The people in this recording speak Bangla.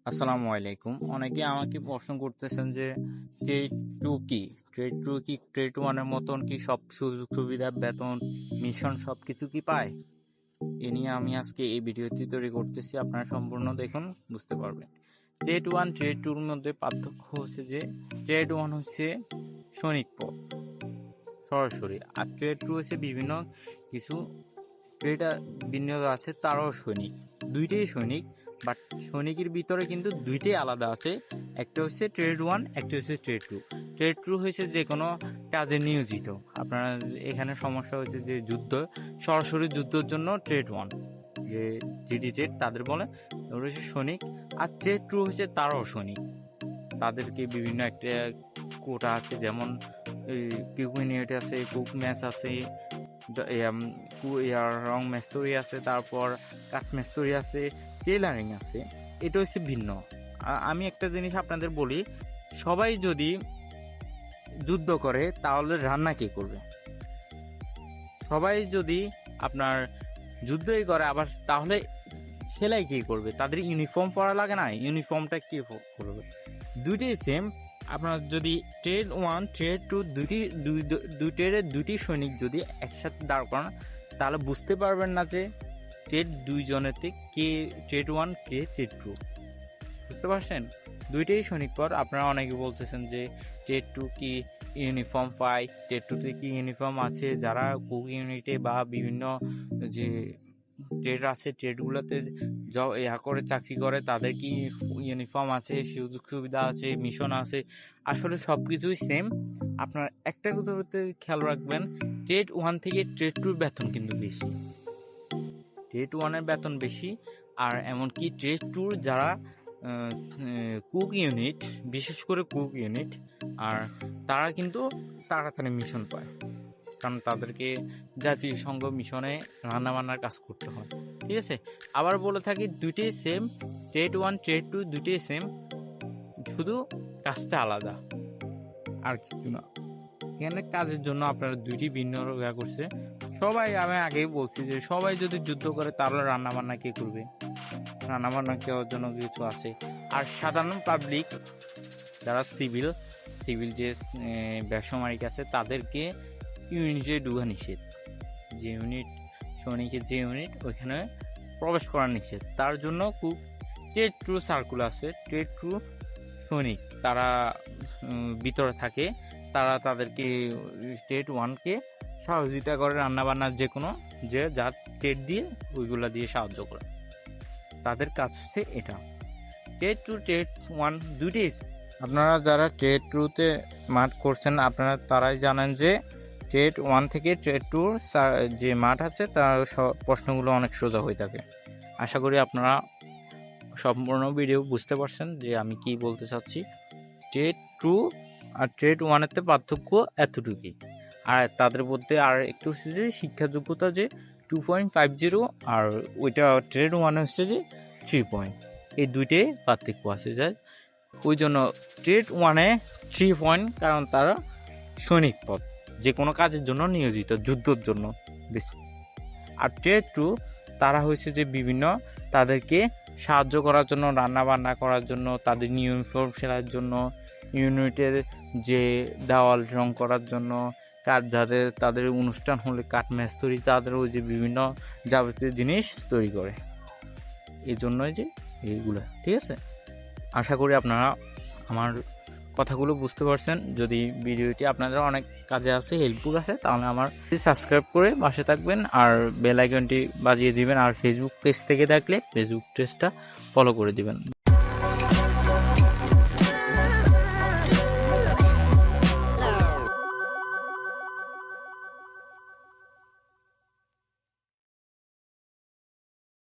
আসসালামু আলাইকুম। অনেকে আমাকে প্রশ্ন করতেছেন যে ট্রেড টু কি? ট্রেড ওয়ানের মতন কি সব সুযোগ সুবিধা, বেতন, মিশন সবকিছু কি পায়? এ নিয়ে আমি আজকে এই ভিডিওটি তৈরি করতেছি। আপনারা সম্পূর্ণ দেখুন, বুঝতে পারবেন। ট্রেড ওয়ান ট্রেড টুর মধ্যে পার্থক্য হচ্ছে যে ট্রেড ওয়ান হচ্ছে সৈনিক পদ সরাসরি, আর ট্রেড টু হচ্ছে বিভিন্ন কিছু ট্রেড বিনিয়োগ আছে, তারাও সৈনিক, দুইটাই সৈনিক। বাট সৈনিকের ভিতরে কিন্তু দুইটাই আলাদা আছে, একটা হচ্ছে ট্রেড ওয়ান, একটা হচ্ছে ট্রেড টু। ট্রেড টু হচ্ছে যে কোনো কাজে নিয়োজিত। আপনারা এখানে সমস্যা হচ্ছে যে যুদ্ধ, সরাসরি যুদ্ধের জন্য ট্রেড ওয়ান, যে জিডি ট্রেড তাদের বলে, ওরা হচ্ছে সৈনিক। আর ট্রেড টু হচ্ছে তারাও সৈনিক, তাদেরকে বিভিন্ন একটা কোটা আছে, যেমন কিউক মিনিট আছে, কুক ম্যাচ আছে, রং মেস্তরি আছে, তারপর কাঠ মেস্তরি আছে, টেলারিং আছে। এটা হচ্ছে ভিন্ন। আমি একটা জিনিস আপনাদের বলি, সবাই যদি যুদ্ধ করে তাহলে রান্না কে করবে? সবাই যদি আপনার যুদ্ধই করে আবার, তাহলে সেলাই কে করবে? তাদের ইউনিফর্ম পরা লাগে না? ইউনিফর্মটা কে করবে? দুইটাই সেম। আপনার যদি ট্রেড ওয়ান ট্রেড টু দুটি সৈনিক যদি একসাথে দাঁড় করান, তাহলে বুঝতে পারবেন না যে ট্রেড দুইজনেতে কে ট্রেড ওয়ান, কে ট্রেড টু। বুঝতে পারছেন? দুইটাই সৈনিক পদ। আপনারা অনেকে বলতেছেন যে ট্রেড টু কি ইউনিফর্ম পায়, ট্রেড টুতে কি ইউনিফর্ম আছে? যারা কুক ইউনিটে বা বিভিন্ন যে ট্রেড আছে, ট্রেডগুলোতে করে চাকরি করে, তাদের কি ইউনিফর্ম আছে, সুযোগ সুবিধা আছে, মিশন আছে? আসলে সব কিছুই সেম। আপনার একটা কথা খেয়াল রাখবেন, ট্রেড ওয়ান থেকে ট্রেড টুর বেতন কিন্তু বেশি। ট্রেড ওয়ানের বেতন বেশি, আর এমনকি ট্রেড টুর যারা কুক ইউনিট, বিশেষ করে কুক ইউনিট, আর তারা কিন্তু তাড়াতাড়ি মিশন পায়, কারণ তাদেরকে জাতিসংঘ মিশনে রান্নাবান্নার কাজ করতে হয়। ঠিক আছে? আবার বলে থাকি, দুইটাই same, trade one trade two দুইটাই সেম, শুধু কাজটা আলাদা, আর কিছু না। এখানে কাজের জন্য আপনারা দুইটি ভিন্ন করছে। সবাই, আমি আগেই বলছি যে সবাই যদি যুদ্ধ করে তাহলে রান্নাবান্না কে করবে? রান্নাবান্না কেওয়ার জন্য কিছু আছে। আর সাধারণ পাবলিক যারা সিভিল যে বেসামরিক আছে, তাদেরকে ইউনিটে ঢুকা নিষেধ। যে ইউনিট সৈনিকের যে ইউনিট, ওইখানে প্রবেশ করা নিষেধ। তার জন্য খুব ট্রেড টু সার্কুল আছে, ট্রেড টু সৈনিক তারা ভিতরে থাকে, তারা তাদেরকে ট্রেড ওয়ানকে সহযোগিতা করে রান্নাবান্নার যে কোনো যে যা ট্রেড দিয়ে ওইগুলা দিয়ে সাহায্য করে। তাদের কাজ হচ্ছে এটা। ট্রেড টু ট্রেড ওয়ান দুইটাই। আপনারা যারা ট্রেড টুতে মাঠ করছেন, আপনারা তারাই জানেন যে ট্রেড ওয়ান থেকে ট্রেড টুর যে মাঠ আছে, তার প্রশ্নগুলো অনেক সোজা হয়ে থাকে। আশা করি আপনারা সম্পূর্ণ ভিডিও বুঝতে পারছেন যে আমি কি বলতে চাচ্ছি। ট্রেড টু আর ট্রেড ওয়ানেতে পার্থক্য এতটুকুই। আর তাদের মধ্যে আর একটু হচ্ছে যে শিক্ষা যোগ্যতা যে 2.50, আর ওইটা ট্রেড ওয়ানে হচ্ছে যে 3 পয়েন্ট। এই দুইটাই পার্থক্য আছে। যাই ওই জন্য ট্রেড ওয়ানে 3 পয়েন্ট, কারণ তারা সৈনিক পদ, যে কোনো কাজের জন্য নিয়োজিত, যুদ্ধের জন্য বেশি। আর ট্রেড টু তারা হয়েছে যে বিভিন্ন তাদেরকে সাহায্য করার জন্য, রান্না বান্না করার জন্য, তাদের ইউনিফর্ম সেলাইয়ের জন্য, ইউনিটের যে দেওয়াল রং করার জন্য, কাঠ যাদের তাদের অনুষ্ঠান হলে কাঠ মেস্তরি, তাদের ওই যে বিভিন্ন যাবতীয় জিনিস তৈরি করে। এই জন্যই যে এইগুলো। ঠিক আছে? আশা করি আপনারা আমার কথাগুলো বুঝতে পারছেন। যদি ভিডিওটি আপনাদের অনেক কাজে আসে, হেল্পফুল আছে, তাহলে আমার সাবস্ক্রাইব করে পাশে থাকবেন, আর বেল আইকনটি বাজিয়ে দিবেন। আর ফেসবুক পেজ থেকে দেখলে ফেসবুক পেজটা ফলো করে দিবেন।